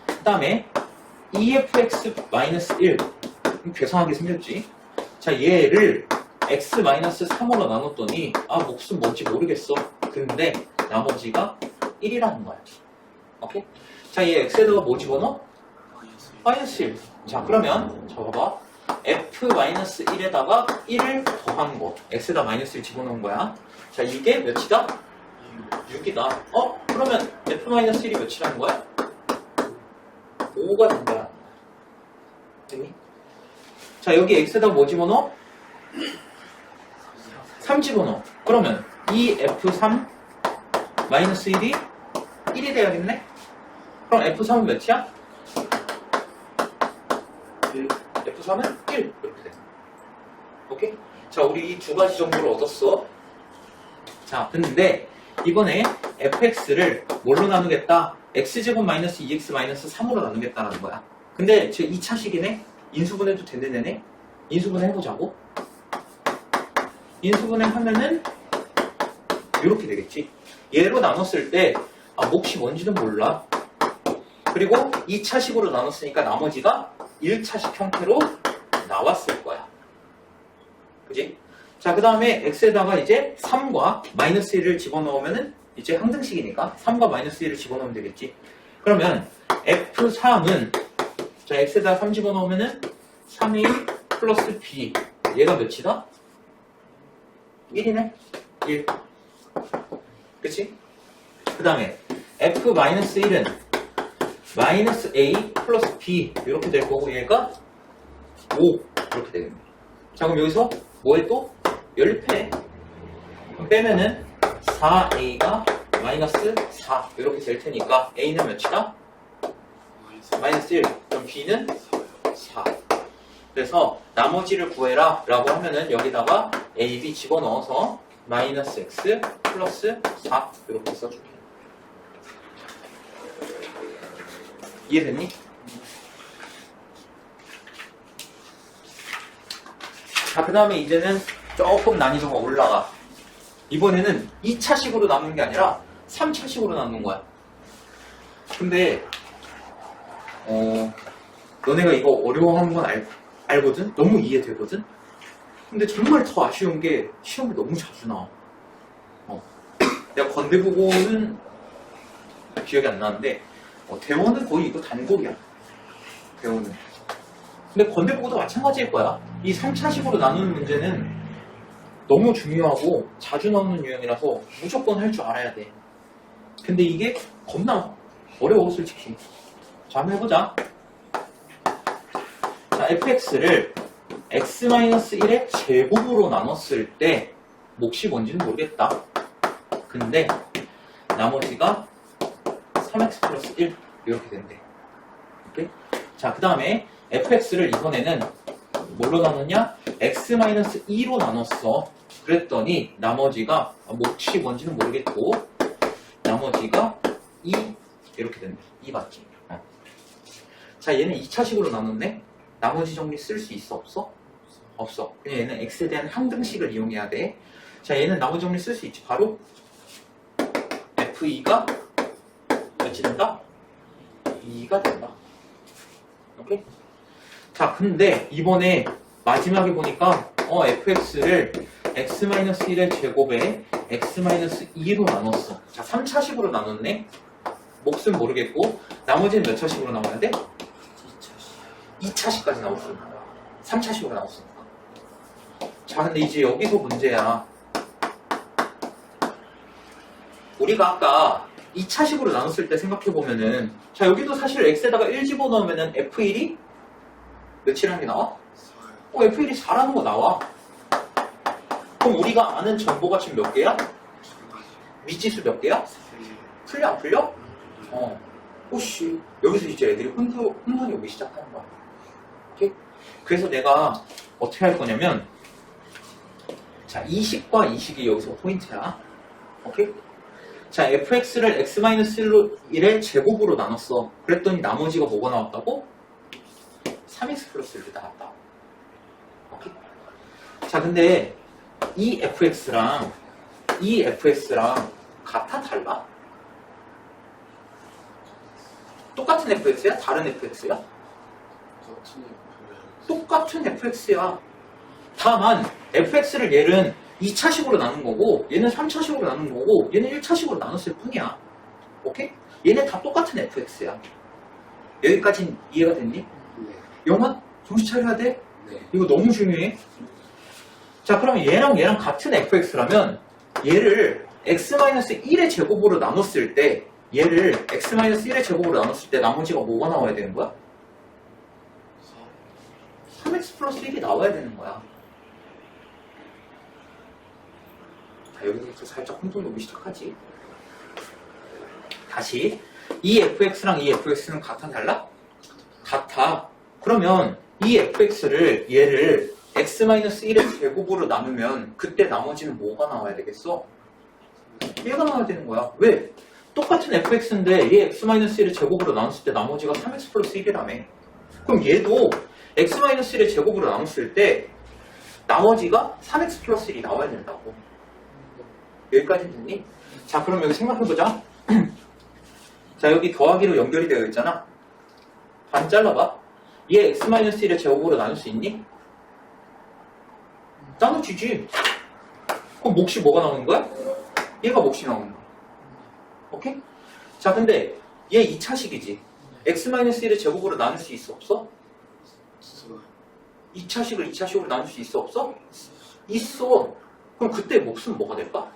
[SPEAKER 1] 그 다음에 EFX 마이너스 1. 괴상하게 생겼지. 자, 얘를 x 마이너스 3으로 나눴더니 몫은 뭔지 모르겠어. 근데 나머지가 1이라는 거야. 오케이? 자, 얘 x에다가 뭐 집어넣어? 마이너스 1. 자, 그러면 자 봐봐. f-1에다가 1을 더한 거. x에다 마이너스 1 집어넣은 거야. 자, 이게 몇이다? 6이다. 그러면 f-1이 몇이라는 거야? 5가 된 거야. 됐니? 자, 여기 x에다 뭐 집어넣어? 3 집어넣어. 그러면 이 f3 마이너스 1이 1이 돼야겠네? 그럼 f3은 몇이야?
[SPEAKER 2] 1.
[SPEAKER 1] f3은 1 이렇게 돼. 오케이? 자, 우리 이 두 가지 정보를 얻었어. 자, 근데 이번에 fx를 뭘로 나누겠다? x제곱 마이너스 2x 마이너스 3으로 나누겠다라는 거야. 근데 제 2차식이네? 인수분해도 되는 애네? 인수분해 해보자고. 인수분해 하면은 이렇게 되겠지. 얘로 나눴을 때 몫이 뭔지는 몰라. 그리고 2차식으로 나눴으니까 나머지가 1차식 형태로 나왔을 거야. 그지? 자, 그 다음에 x에다가 이제 3과 마이너스 1을 집어넣으면은 이제 항등식이니까 3과 마이너스 1을 집어넣으면 되겠지. 그러면 f3은 자, x에다 3 집어넣으면은 3a 플러스 b. 얘가 몇이다? 1이네? 1. 그치? 그 다음에 f-1은 마이너스 a 플러스 b 이렇게 될 거고 얘가 5 이렇게 되겠네. 자, 그럼 여기서 뭐에 또? 연립해. 그럼 빼면은 4a가 마이너스 4 이렇게 될 테니까 a는 몇이다? 마이너스 1. 그럼 b는 4. 그래서 나머지를 구해라 라고 하면은 여기다가 a, b 집어넣어서 마이너스 x 플러스 4 이렇게 써줄게. 이해됐니? 자, 그 다음에 이제는 조금 난이도가 올라가. 이번에는 2차식으로 나누는 게 아니라 3차식으로 나누는 거야. 근데 너네가 이거 어려워하는 건 알거든? 너무 이해되거든? 근데 정말 더 아쉬운 게 시험이 너무 자주 나와. 내가 건대국어는 기억이 안 나는데 대원은 거의 이거 단골이야. 대원은. 근데 건대국어도 마찬가지일 거야. 이 3차식으로 나누는 문제는 너무 중요하고 자주 나오는 유형이라서 무조건 할 줄 알아야 돼. 근데 이게 겁나 어려워 솔직히. 자, 한번 해보자. 자, fx를 x-1의 제곱으로 나눴을 때 몫이 뭔지는 모르겠다. 근데 나머지가 3x 플러스 1 이렇게 된대. 오케이? 자, 그 다음에 fx를 이번에는 뭘로 나눴냐? x-2로 나눴어. 그랬더니 나머지가 몫이 뭔지는 모르겠고 나머지가 2 이렇게 된대. 2 맞지? 자, 얘는 2차식으로 나눴네? 나머지 정리 쓸 수 있어? 없어? 없어. 그냥 얘는 x에 대한 항등식을 이용해야 돼. 자, 얘는 나머지 정리 쓸 수 있지. 바로 f2가 몇이 된다? 2가 된다. 오케이? 자, 근데 이번에 마지막에 보니까 fx를 x-1의 제곱에 x-2로 나눴어. 자, 3차식으로 나눴네? 몫은 모르겠고 나머지는 몇 차식으로 나와야 돼? 2차식까지 나올 수 있는 거야. 3차식으로 나올 수 있는 거야. 자, 근데 이제 여기서 문제야. 우리가 아까 2차식으로 나눴을 때 생각해보면은 자, 여기도 사실 x에다가 1 집어넣으면은 f1이 몇이라는 게 나와? f1이 4라는 거 나와. 그럼 우리가 아는 정보가 지금 몇 개야? 미지수 몇 개야? 풀려 안 풀려? 오씨, 여기서 이제 애들이 혼선이 오기 시작하는 거야. 오케이? 그래서 내가 어떻게 할 거냐면 자, 이식과 이식이 여기서 포인트야. 오케이? 자, fx를 x-1의 제곱으로 나눴어. 그랬더니 나머지가 뭐가 나왔다고? 3x 플러스 1이 나왔다. 오케이? 자, 근데 이 fx랑 같아, 달라? 똑같은 fx야? 다른 fx야? 똑같은 fx야. 다만 fx를 얘는 2차식으로 나눈 거고 얘는 3차식으로 나눈 거고 얘는 1차식으로 나눴을 뿐이야. 오케이? 얘네 다 똑같은 fx야. 여기까진 이해가 됐니?
[SPEAKER 2] 네.
[SPEAKER 1] 영화? 정신 차려야 돼?
[SPEAKER 2] 네.
[SPEAKER 1] 이거 너무 중요해. 자, 그러면 얘랑 같은 fx라면 얘를 x-1의 제곱으로 나눴을 때 얘를 x-1의 제곱으로 나눴을 때 나머지가 뭐가 나와야 되는 거야? 3x 플러스 1이 나와야 되는 거야. 자, 여기서부터 살짝 혼돈 오기 시작하지. 다시 이 fx랑 이 fx는 같아, 달라? 같아. 그러면 이 fx를 얘를 x-1의 제곱으로 나누면 그때 나머지는 뭐가 나와야 되겠어? 얘가 나와야 되는 거야. 왜? 똑같은 fx인데 얘 x-1의 제곱으로 나눴을 때 나머지가 3x 플러스 1이라며. 그럼 얘도 x-1의 제곱으로 나눴을 때 나머지가 3x 플러스 1이 나와야 된다고. 여기까지 됐니? 자, 그럼 여기 생각해보자. 자, 여기 더하기로 연결이 되어 있잖아. 반 잘라봐. 얘 x-1의 제곱으로 나눌 수 있니? 나눠지지. 그럼 몫이 뭐가 나오는 거야? 얘가 몫이 나오는 거야. 오케이? 자, 근데 얘 2차식이지. x-1의 제곱으로 나눌 수 있어, 없어? 2차식을 2차식으로 나눌 수 있어, 없어? 있어. 그럼 그때 몫은 뭐가 될까?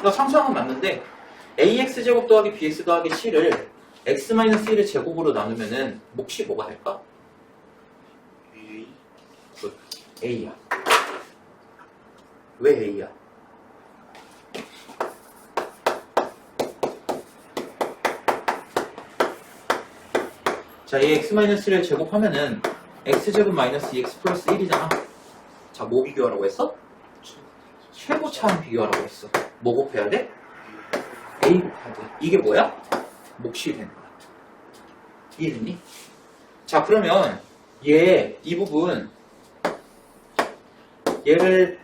[SPEAKER 1] 나 상수항은 맞는데 ax제곱 더하기 bx 더하기 c를 x-1의 제곱으로 나누면은 몫이 뭐가 될까? 굿. a야. 왜 a야? 자, 이 x-1을 제곱하면은 x제곱 마이너스 2x 플러스 1이잖아. 자, 뭐 비교하라고 했어? 최고차항 비교하라고 했어. 뭐 곱해야 돼? a 곱해야 돼. 이게 뭐야? 몫이 되는 거야. 이해됐니? 자, 그러면 이 부분 얘를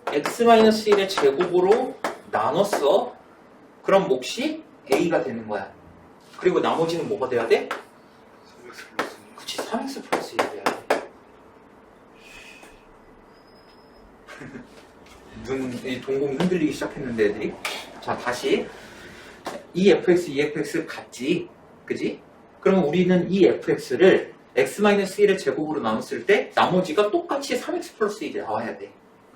[SPEAKER 1] x-1의 제곱으로 나눴어. 그럼 몫이 a가 되는 거야. 그리고 나머지는 뭐가 돼야 돼? 그치, 3x 플러스 1이 돼야 돼. 이 동공이 흔들리기 시작했는데 애들이. 자, 다시 이 fx, 이 fx 같지? 그지? 그러면 우리는 이 fx를 x-1의 제곱으로 나눴을 때 나머지가 똑같이 3x 플러스 1이 나와야 돼.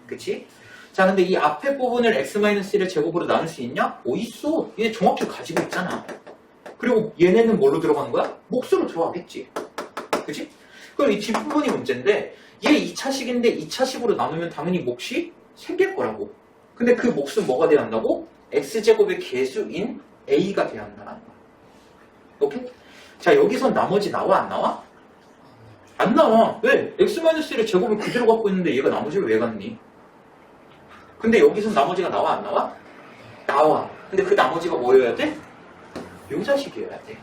[SPEAKER 1] 그치? 자, 근데 이 앞에 부분을 x-1의 제곱으로 나눌 수 있냐? 있어. 얘 정확히 가지고 있잖아. 그리고 얘네는 뭘로 들어가는 거야? 몫으로 들어가겠지. 그치? 그럼 이 뒷부분이 문제인데 얘 2차식인데 2차식으로 나누면 당연히 몫이 생길 거라고. 근데 그 몫은 뭐가 돼야 한다고? x제곱의 개수인 a가 돼야 한다는 거야. 오케이? 자, 여기선 나머지 나와, 안 나와? 안 나와. 왜? x-1의 제곱을 그대로 갖고 있는데 얘가 나머지를 왜 갖니? 근데 여기선 나머지가 나와, 안 나와? 나와. 근데 그 나머지가 뭐여야 돼? 요 자식이어야 돼.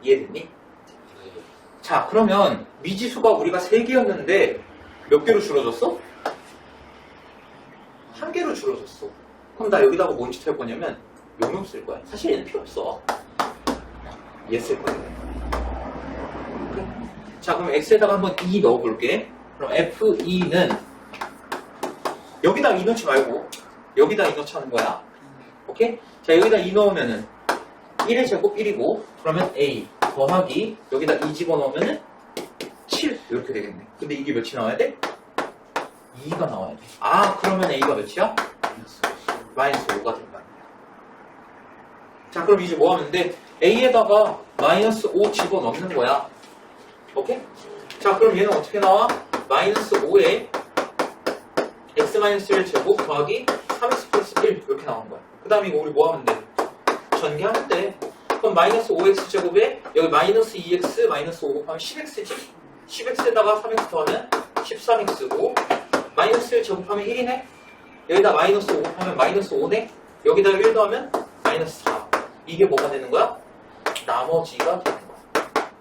[SPEAKER 1] 이해됐니? 자, 그러면 미지수가 우리가 3개였는데 몇 개로 줄어졌어? 1개로 줄어졌어. 그럼 나 여기다가 뭔 짓 할 거냐면 용용 쓸 거야. 사실 얘는 필요 없어. 얘 쓸 거야. 오케이? 자, 그럼 x에다가 한번 2 넣어볼게. 그럼 f2는 여기다 2 넣지 말고 여기다 2 넣자는 거야. 오케이? 자, 여기다 2 넣으면은 1의 제곱 1이고 그러면 a 더하기 여기다 2 집어넣으면은 7 이렇게 되겠네. 근데 이게 몇이 나와야 돼? 2가 나와야 돼. 아, 그러면 a가 몇이야? 마이너스 5가 된다. 자, 그럼 이제 뭐 하면 돼? a에다가 마이너스 5 집어넣는 거야. 오케이? 자, 그럼 얘는 어떻게 나와? 마이너스 5에 x-1 제곱 더하기 3x 플러스 1 이렇게 나온 거야. 그 다음에 이거 우리 뭐 하면 돼? 전개하면 돼. 그럼 마이너스 5x 제곱에 여기 마이너스 2x 마이너스 5 곱하면 10x지? 10x에다가 3x 더하면 13x5 마이너스 1 제곱하면 1이네? 여기다 마이너스 5 곱하면 마이너스 5네? 여기다가 1 더하면 마이너스 4. 이게 뭐가 되는 거야? 나머지가 되는 거야.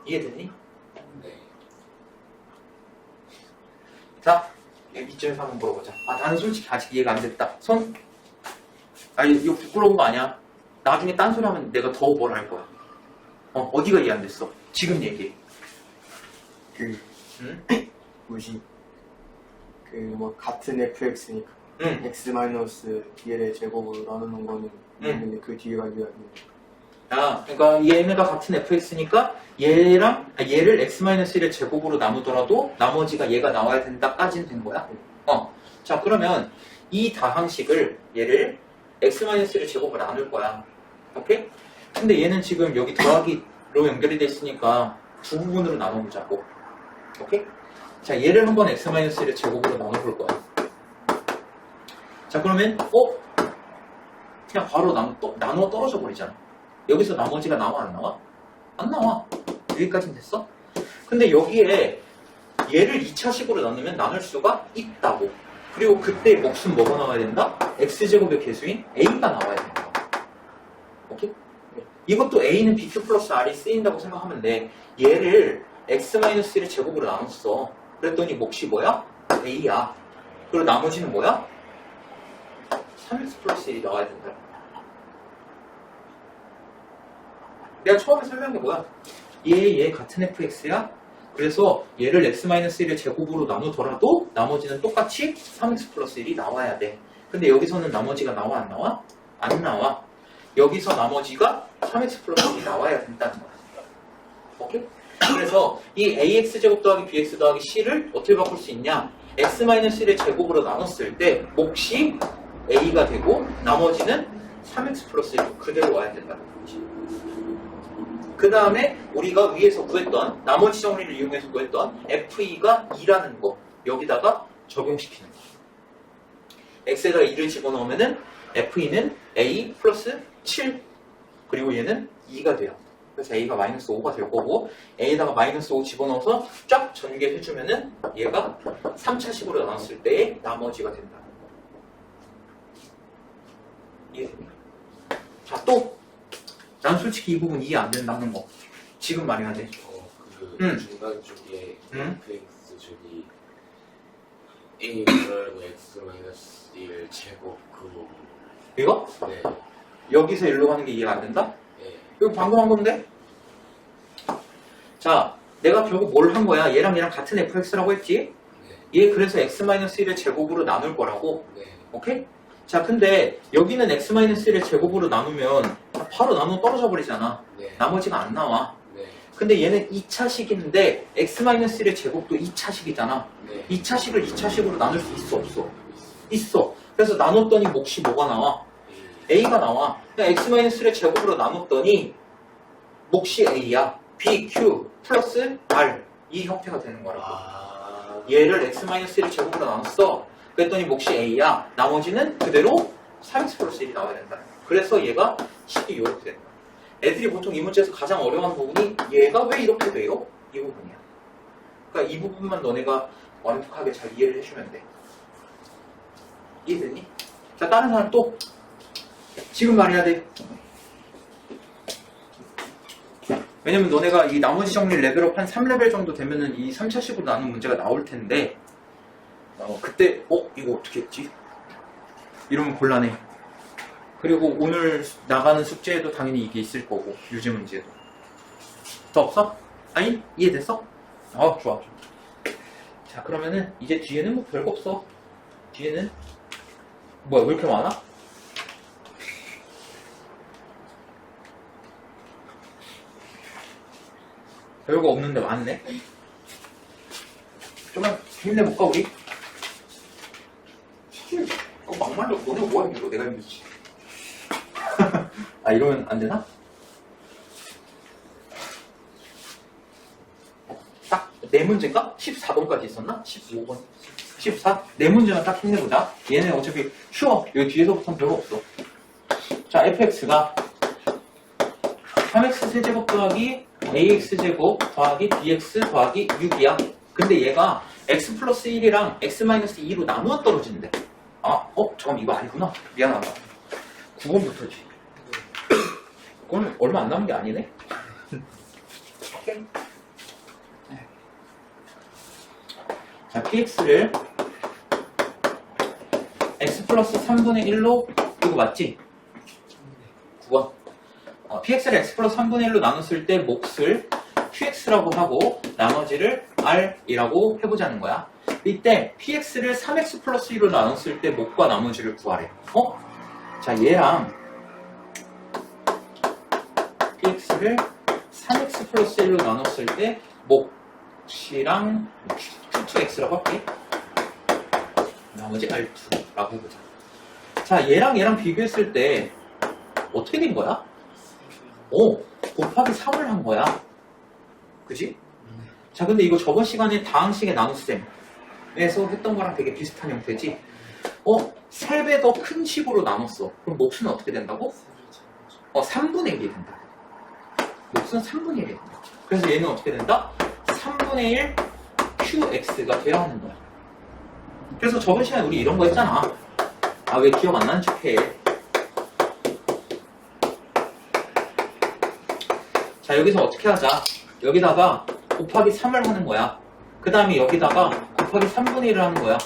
[SPEAKER 1] 이해됐니?
[SPEAKER 3] 네.
[SPEAKER 1] 자, 이쯤에서 한번 물어보자. 아, 나는 솔직히 아직 이해가 안 됐다. 손? 아니, 이거 부끄러운 거 아니야. 나중에 딴소리 하면 내가 더 뭘 할 거야. 어디가 이해 안 됐어? 지금 얘기해.
[SPEAKER 2] 그
[SPEAKER 1] 응?
[SPEAKER 2] 뭐지? 그 뭐 같은 fx니까
[SPEAKER 1] 응.
[SPEAKER 2] x 마이너스 dl의 제곱으로 나누는 거는 근데 그 뒤에가 이해가 안 돼.
[SPEAKER 1] 야, 그러니까 얘네가 같은 fx니까 얘를 x-1의 제곱으로 나누더라도 나머지가 얘가 나와야 된다까지는 된 거야. 자, 그러면 이 다항식을 얘를 x-1의 제곱으로 나눌 거야. 오케이? 근데 얘는 지금 여기 더하기로 연결이 돼 있으니까 두 부분으로 나눠보자고. 오케이? 자, 얘를 한번 x-1의 제곱으로 나눠볼 거야. 자, 그러면 그냥 바로 나누어 떨어져 버리잖아. 여기서 나머지가 나와 안 나와? 안 나와. 여기까지는 됐어? 근데 여기에 얘를 2차식으로 나누면 나눌 수가 있다고. 그리고 그때 몫은 뭐가 나와야 된다? x제곱의 개수인 a가 나와야 된다. 오케이? 이것도 a는 bq 플러스 r이 쓰인다고 생각하면 돼. 얘를 x-1의 제곱으로 나눴어. 그랬더니 몫이 뭐야? a야. 그리고 나머지는 뭐야? 3x 플러스 1이 나와야 된다. 내가 처음에 설명한 게 뭐야? 얘 같은 fx야? 그래서 얘를 x-1의 제곱으로 나누더라도 나머지는 똑같이 3x 플러스 1이 나와야 돼. 근데 여기서는 나머지가 나와 안 나와? 안 나와. 여기서 나머지가 3x 플러스 1이 나와야 된다는 거야. 오케이? 그래서 이 ax제곱 더하기 bx 더하기 c를 어떻게 바꿀 수 있냐? x-1의 제곱으로 나눴을 때 몫이 a가 되고 나머지는 3x 플러스 1로 그대로 와야 된다는 거지. 그 다음에 우리가 위에서 구했던 나머지 정리를 이용해서 구했던 FE가 2라는 거 여기다가 적용시키는 거. X에다가 2를 집어넣으면은 FE는 A 플러스 7 그리고 얘는 2가 돼요. 그래서 A가 마이너스 5가 될 거고 A에다가 마이너스 5 집어넣어서 쫙 전개해주면은 얘가 3차식으로 나눴을 때의 나머지가 된다. 이해됩니까? 자, 또 난 솔직히 이 부분 이해 안 된다는 거 지금 말해야 돼.
[SPEAKER 3] 중간 쪽에
[SPEAKER 1] 응?
[SPEAKER 3] fx 저기 a 분할하고 x 마이너스 1 제곱 그 부분.
[SPEAKER 1] 이거?
[SPEAKER 3] 네.
[SPEAKER 1] 여기서 일로 가는 게 이해가 안 된다?
[SPEAKER 3] 네.
[SPEAKER 1] 이거 방금 한 건데? 자, 내가 결국 뭘 한 거야? 얘랑 같은 fx라고 했지?
[SPEAKER 3] 네.
[SPEAKER 1] 얘 그래서 x-1의 제곱으로 나눌 거라고.
[SPEAKER 3] 네.
[SPEAKER 1] 오케이? 자, 근데 여기는 x-1의 제곱으로 나누면 바로 나누어 떨어져 버리잖아.
[SPEAKER 3] 네.
[SPEAKER 1] 나머지가 안 나와.
[SPEAKER 3] 네.
[SPEAKER 1] 근데 얘는 2차식인데 x-1의 제곱도 2차식이잖아.
[SPEAKER 3] 네.
[SPEAKER 1] 2차식을 2차식으로 나눌 수 있어 없어? 있어. 그래서 나눴더니 몫이 뭐가 나와? a가 나와. 그냥 x-1의 제곱으로 나눴더니 몫이 a야. b, q 플러스 r 이 형태가 되는 거라고. 얘를 x-1의 제곱으로 나눴어. 그랬더니 몫이 a야. 나머지는 그대로 3x 플러스 1이 나와야 된다. 그래서 얘가 식이 이렇게 된다. 애들이 보통 이 문제에서 가장 어려워하는 부분이 얘가 왜 이렇게 돼요? 이 부분이야. 그러니까 이 부분만 너네가 완벽하게 잘 이해를 해주면 돼. 이해됐니? 자, 다른 사람 또 지금 말해야 돼. 왜냐면 너네가 이 나머지 정리 레벨업 한 3레벨 정도 되면은 이 3차식으로 나눈 문제가 나올 텐데 그때 이거 어떻게 했지? 이러면 곤란해. 그리고 오늘 나가는 숙제에도 당연히 이게 있을 거고 유제 문제도. 더 없어? 아니? 이해됐어? 좋아. 자, 그러면은 이제 뒤에는 뭐 별거 없어. 뒤에는 뭐야, 왜 이렇게 많아? 별거 없는데 많네. 좀만 힘내볼까 우리? 막말로 너네 뭐야 이거 내가 힘들지. 이러면 안 되나? 딱 네 문제인가? 14번까지 있었나? 15번 14? 네 문제만 딱 힘내보자. 얘는 어차피 쉬워. 여기 뒤에서부터는 별거 없어. 자, fx가 3x 세제곱 더하기 ax제곱 더하기 bx 더하기 6이야. 근데 얘가 x 플러스 1이랑 x 마이너스 2로 나누어 떨어진대. 잠깐 이거 아니구나. 미안하다. 9번부터지. 그건 얼마 안 남은 게 아니네. 오케이. 자, px를 x 플러스 3분의 1로 이거 맞지? 9번. px를 x 플러스 3분의 1로 나눴을 때 몫을 qx라고 하고 나머지를 r이라고 해보자는 거야. 이때 px를 3x 플러스 1로 나눴을 때 몫과 나머지를 구하래. 자, 얘랑 px를 3x 플러스 1로 나눴을 때 몫이랑 q2x라고 할게. 나머지 r2라고 해보자. 자, 얘랑 비교했을 때 어떻게 된 거야? 곱하기 3을 한 거야. 그지? 자, 근데 이거 저번 시간에 다항식의 나눗셈에서 했던 거랑 되게 비슷한 형태지? 3배 더 큰 식으로 나눴어. 그럼 몫은 어떻게 된다고? 3분의 1이 된다. 몫은 3분의 1이 된다. 그래서 얘는 어떻게 된다? 3분의 1 qx가 돼야 하는 거야. 그래서 저번 시간에 우리 이런 거 했잖아. 왜 기억 안 나는 척 해. 자, 여기서 어떻게 하자? 여기다가 곱하기 3을 하는 거야. 그 다음에 여기다가 곱하기 3분의 1을 하는 거야.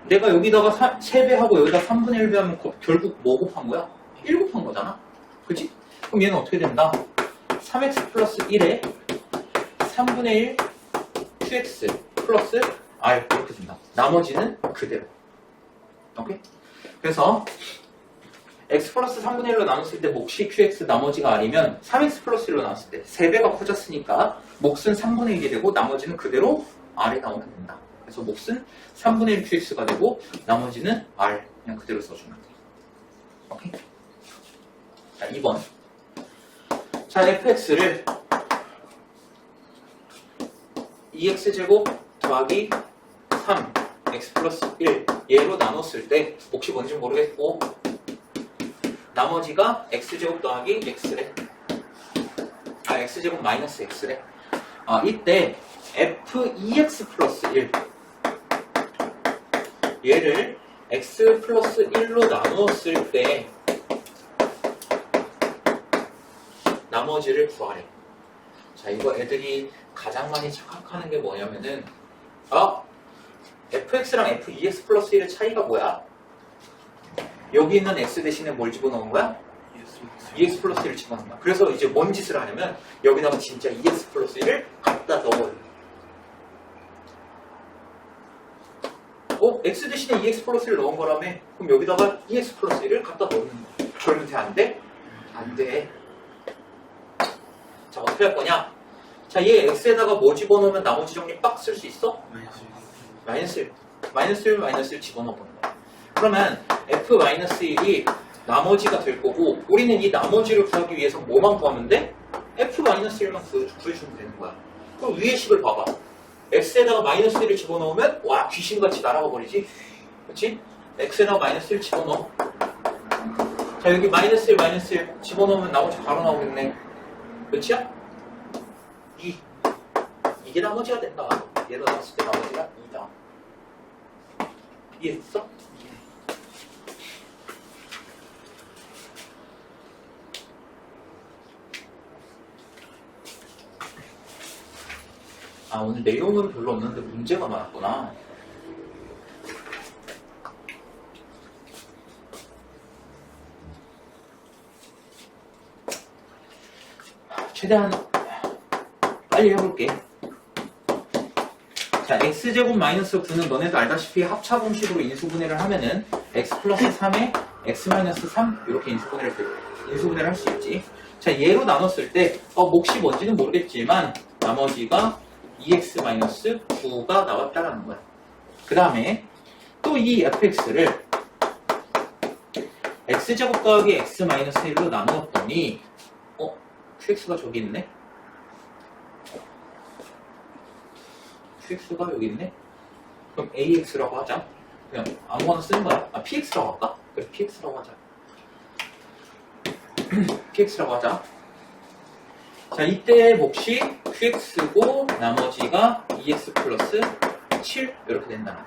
[SPEAKER 1] 내가 여기다가 3배 하고 여기다 3분의 1배 하면 결국 뭐 곱한 거야? 1 곱한 거잖아. 그치? 그럼 얘는 어떻게 된다? 3x 플러스 1에 3분의 1 qx 플러스 r 이렇게 된다. 나머지는 그대로. 오케이? 그래서 x 플러스 3분의 1로 나눴을 때 몫이 qx 나머지가 r이면 3x 플러스 1로 나눴을 때 3배가 커졌으니까 몫은 3분의 1이 되고 나머지는 그대로 r이 나오면 된다. 그래서 몫은 3분의 1 qx가 되고 나머지는 r 그냥 그대로 써주면 돼. 오케이? 자, 2번. 자, fx를 2x제곱 더하기 3 x 플러스 1 얘로 나눴을 때 몫이 뭔지 모르겠고 나머지가 x제곱 더하기 x래. x제곱 마이너스 x래. 이때 f2x 플러스 1 얘를 x 플러스 1로 나누었을 때 나머지를 구하래. 자, 이거 애들이 가장 많이 착각하는 게 뭐냐면은 fx랑 f2x 플러스 1의 차이가 뭐야? 여기 있는 x 대신에 뭘 집어넣은 거야? 2x 플러스 1을 집어넣은 거야. 그래서 이제 뭔 짓을 하냐면 여기다가 진짜 2x 플러스 1을 갖다 넣어요. x 대신에 2x 플러스 1을 넣은 거라며? 그럼 여기다가 2x 플러스 1을 갖다 넣는 거야. 그러면 돼? 안 돼? 안 돼. 자, 어떻게 할 거냐? 자, 얘 x에다가 뭐 집어넣으면 나머지 정리 빡 쓸 수 있어? 마이너스 1. 마이너스 1, 마이너스 1 집어넣어보는 거야. 그러면 f-1이 나머지가 될 거고 우리는 이 나머지를 구하기 위해서 뭐만 구하면 돼? f-1만 구해주면 되는 거야. 그럼 위의 식을 봐봐. x에다가 마이너스 1을 집어넣으면 와 귀신같이 날아가 버리지. 그렇지? x에다가 마이너스 1 집어넣어. 자, 여기 마이너스 1, 마이너스 1 집어넣으면 나머지 바로 나오겠네. 그렇지야? 2. 이게 나머지가 된다. 얘로 나왔을 때 나머지가 2다. 이해했어? 오늘 내용은 별로 없는데 문제가 많았구나. 최대한 빨리 해볼게. 자, x제곱 마이너스 9는 너네도 알다시피 합차 공식으로 인수분해를 하면은 x 플러스 3에 x 마이너스 3 이렇게 인수분해를 할 수 있지. 자, 얘로 나눴을 때 몫이 뭔지는 모르겠지만 나머지가 2x 마이너스 9가 나왔다라는 거야. 그 다음에 또 이 fx를 x제곱 더하기 x 마이너스 1로 나누었더니 qx가 저기 있네? qx가 여기 있네? 그럼 ax라고 하자. 그냥 아무거나 쓰는 거야. px라고 할까? 그래, px라고 하자. px라고 하자. 자, 이때 몫이 qx고 나머지가 2x 플러스 7 이렇게 된다.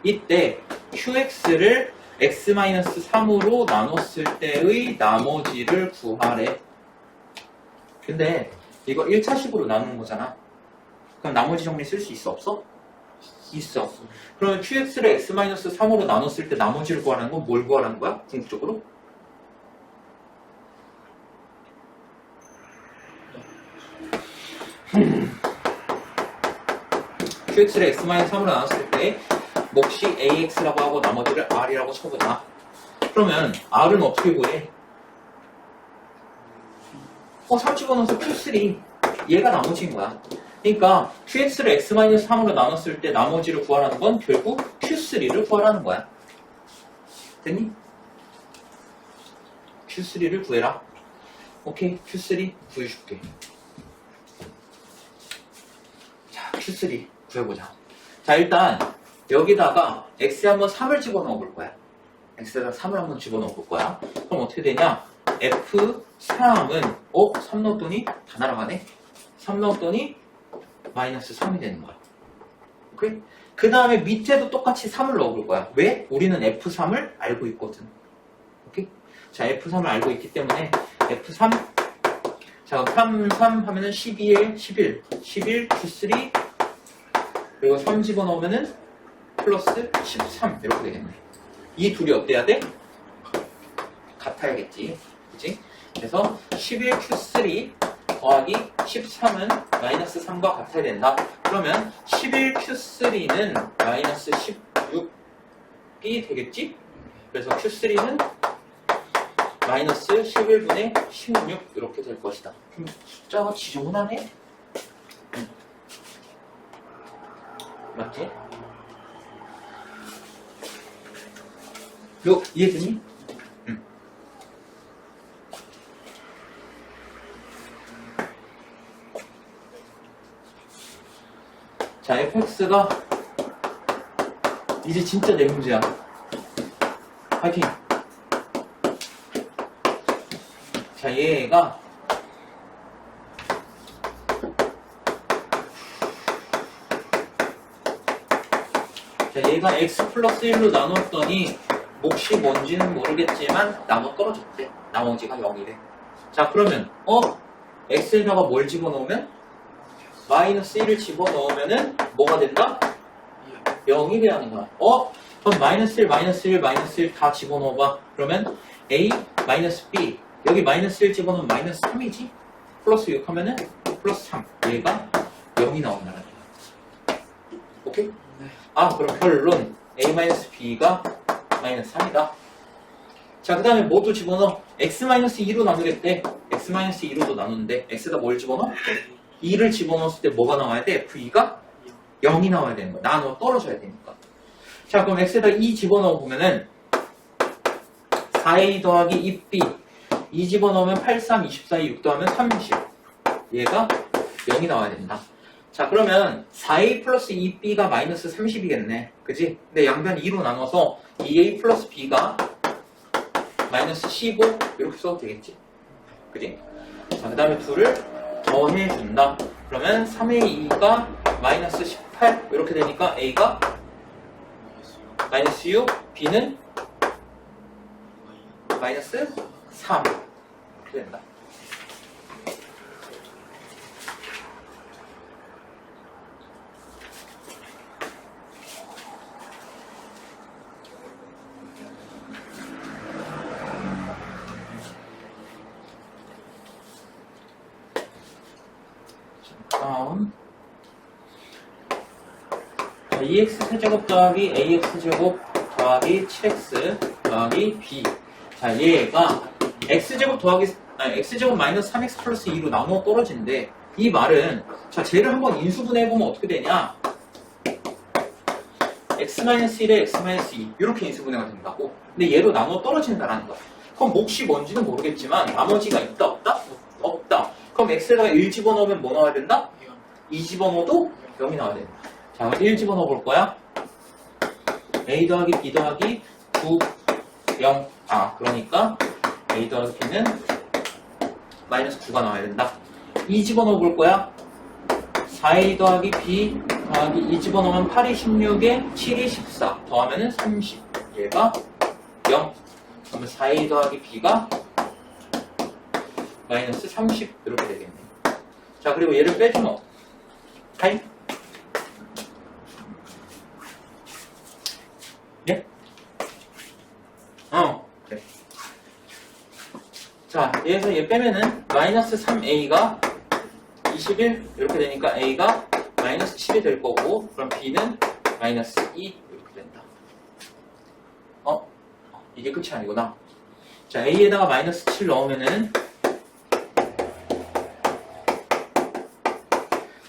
[SPEAKER 1] 이때 qx를 x-3으로 나눴을 때의 나머지를 구하래. 근데 이거 1차식으로 나누는 거잖아. 그럼 나머지 정리 쓸 수 있어? 없어? 있어. 그러면 qx를 x-3으로 나눴을 때 나머지를 구하라는 건 뭘 구하라는 거야? 궁극적으로? qx를 x-3으로 나눴을 때 몫이 ax라고 하고 나머지를 r이라고 쳐보자. 그러면 r은 어떻게 구해? 3 집어넣어서 q3 얘가 나머지인 거야. 그러니까 qx를 x-3으로 나눴을 때 나머지를 구하라는 건 결국 q3를 구하라는 거야. 됐니? q3를 구해라. 오케이, q3 구해줄게. 자, q3 구해보자. 자, 일단 여기다가 x에 한번 3을 집어넣어 볼 거야. x에다 3을 한번 집어넣어 볼 거야. 그럼 어떻게 되냐? f3은 3 넣었더니 다 날아가네. 3 넣었더니 마이너스 3이 되는 거야. 오케이? 그 다음에 밑에도 똑같이 3을 넣어볼 거야. 왜? 우리는 f3을 알고 있거든. 오케이? 자, f3을 알고 있기 때문에 f3 자, 3 하면은 12에 11 q3 그리고 3 집어넣으면은 플러스 13 이렇게 되겠네. 이 둘이 어때야 돼? 같아야겠지. 그치? 그래서 11q3 더하기 13은 마이너스 3과 같아야 된다. 그러면 11q3는 마이너스 16이 되겠지? 그래서 q3는 마이너스 11분의 16 이렇게 될 것이다. 숫자가 지저분하네? 맞지? 이거 이해되니? 응. 자, fx가 이제 진짜 내 문제야. 파이팅! 자, 얘가 자, 얘가 x 플러스 1로 나눴더니 몫이 뭔지는 모르겠지만 나눠 떨어졌대. 나머지가 0이래. 자, 그러면 x에다가 뭘 집어넣으면? 마이너스 1을 집어넣으면은 뭐가 된다? 0이 되는 거야. 그럼 마이너스 1, 마이너스 1, 마이너스 1 다 집어넣어봐. 그러면 a, 마이너스 b 여기 마이너스 1 집어넣으면 마이너스 3이지? 플러스 6 하면은 플러스 3 얘가 0이 나온다는 거야. 오케이? 그럼 결론 a-b가 마이너스 3이다. 자, 그 다음에 뭐도 집어넣어? x-2로 나누겠대. x-2로도 나누는데 x에다 뭘 집어넣어? 2를 집어넣었을 때 뭐가 나와야 돼? f2가 0이 나와야 되는 거야. 나눠 떨어져야 되니까. 자, 그럼 x에다 2 집어넣어 보면은 4a 더하기 2b 2 집어넣으면 8, 3, 24, 6 더하면 30 얘가 0이 나와야 된다. 자, 그러면 4a 플러스 2b가 마이너스 30이겠네. 그지? 근데 양변 2로 나눠서 2a 플러스 b가 마이너스 15 이렇게 써도 되겠지? 그지? 자, 그 다음에 2를 더해준다. 그러면 3a 2가 마이너스 18 이렇게 되니까 a가 마이너스 6, b는 마이너스 3 이렇게 된다. 다음 2x 세제곱 더하기 ax제곱 더하기 7x 더하기 b. 자, 얘가 x제곱 더하기 x제곱 마이너스 3x 플러스 2로 나누어 떨어진대. 이 말은 자, 쟤를 한번 인수분해해보면 어떻게 되냐? x-1에 x-2 이렇게 인수분해가 된다고. 근데 얘로 나누어 떨어진다라는 거야. 그럼 몫이 뭔지는 모르겠지만 나머지가 있다 없다? 없다. 그럼 x에다가 1 집어넣으면 뭐 나와야 된다? 2 집어넣어도 0이 나와야 된다. 자, 그럼 1 집어넣어 볼 거야. a 더하기 b 더하기 9, 0. 그러니까 a 더하기 b는 마이너스 9가 나와야 된다. 2 집어넣어 볼 거야. 4a 더하기 b 더하기 2 집어넣으면 8이 16에 7이 14 더하면은 30. 얘가 0. 그러면 4a 더하기 b가 마이너스 30 이렇게 되겠네. 자, 그리고 얘를 빼주면 하이. 예? 그래. 자, 얘에서 얘 빼면은 마이너스 3a가 21 이렇게 되니까 a가 마이너스 7이 될 거고, 그럼 b는 마이너스 2 이렇게 된다. 이게 끝이 아니구나. 자, a에다가 마이너스 7 넣으면은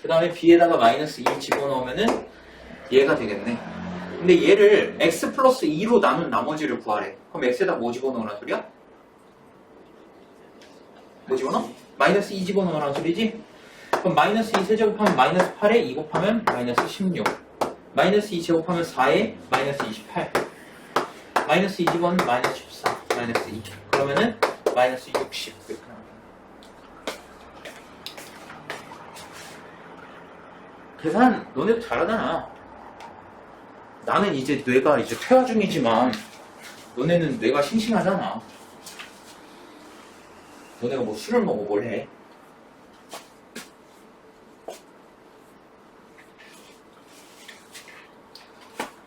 [SPEAKER 1] 그 다음에 b에다가 마이너스 2 집어넣으면은 얘가 되겠네. 근데 얘를 x 플러스 2로 나눈 나머지를 구하래. 그럼 x에다 뭐 집어넣으라는 소리야? 뭐 집어넣어? 마이너스 2 집어넣으라는 소리지? 그럼 마이너스 2 세제곱하면 마이너스 8에 2 곱하면 마이너스 16. 마이너스 2 제곱하면 4에 마이너스 28. 마이너스 2 집어넣으면 마이너스 14. 마이너스 2. 그러면은 마이너스 60. 이렇게 나옵니다. 계산 너네도 잘하잖아. 나는 이제 뇌가 이제 퇴화 중이지만 너네는 뇌가 싱싱하잖아. 너네가 뭐 술을 먹어 뭘 해?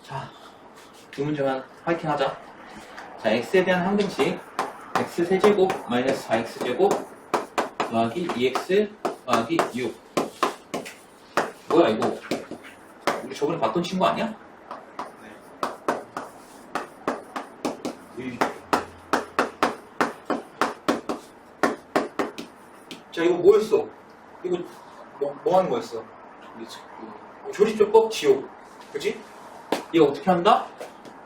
[SPEAKER 1] 자, 두 문제만 화이팅 하자. 자, x에 대한 항등식 x 세제곱 마이너스 4x 제곱 더하기 2x 더하기 6. 뭐야 이거? 우리 저번에 봤던 친구 아니야? 자, 이거 뭐였어? 이거 뭐 하는 거였어? 조립조법 지옥. 그치? 이거 어떻게 한다?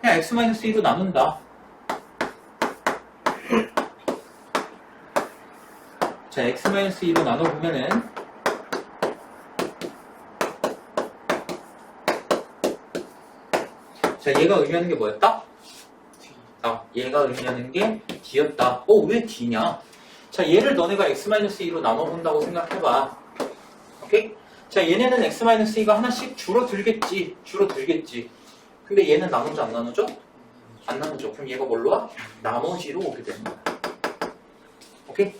[SPEAKER 1] 그냥 x-2로 나눈다. 자, x-2로 나눠보면은 자, 얘가 의미하는 게 뭐였다? 얘가 의미하는 게 d였다. 왜 d냐? 자, 얘를 너네가 x-2로 나눠본다고 생각해봐. 오케이? 자, 얘네는 x-2가 하나씩 줄어들겠지. 근데 얘는 나누죠, 안 나누죠? 안 나누죠. 그럼 얘가 뭘로 와? 나머지로 오게 되는 거야. 오케이?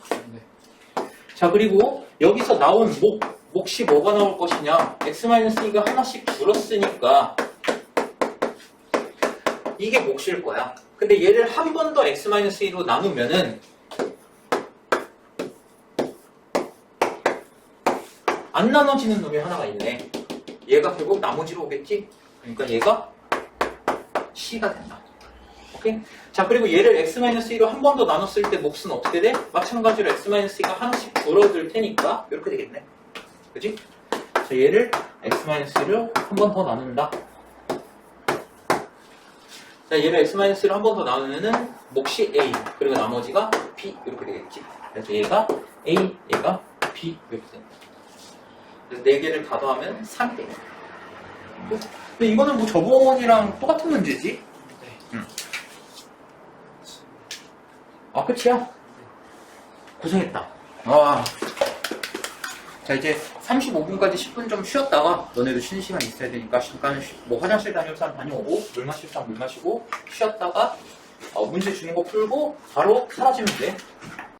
[SPEAKER 1] 자, 그리고 여기서 나온 몫이 뭐가 나올 것이냐? x-2가 하나씩 줄었으니까 이게 몫일 거야. 근데 얘를 한 번 더 x-2로 나누면은 안 나눠지는 놈이 하나가 있네. 얘가 결국 나머지로 오겠지? 그러니까 얘가 C가 된다. 오케이? 자, 그리고 얘를 x-2로 한 번 더 나눴을 때 몫은 어떻게 돼? 마찬가지로 x-2가 하나씩 줄어들 테니까 이렇게 되겠네. 그지? 자, 얘를 x-를 한 번 더 나눈다. 자, 얘를 x-를 한 번 더 나누면은 몫이 A, 그리고 나머지가 B 이렇게 되겠지. 그래서 얘가 A, 얘가 B 이렇게 된다. 그래서 4개를 다 더하면 3개. 근데 이거는 뭐 저번이랑 똑같은 문제지? 응. 끝이야? 고생했다. 자, 이제 35분까지 10분 좀 쉬었다가 너네도 쉬는 시간 있어야 되니까 잠깐 뭐 화장실 다녀올 사람 다녀오고 물 마실 사람 물 마시고 쉬었다가 문제 주는 거 풀고 바로 사라지면 돼.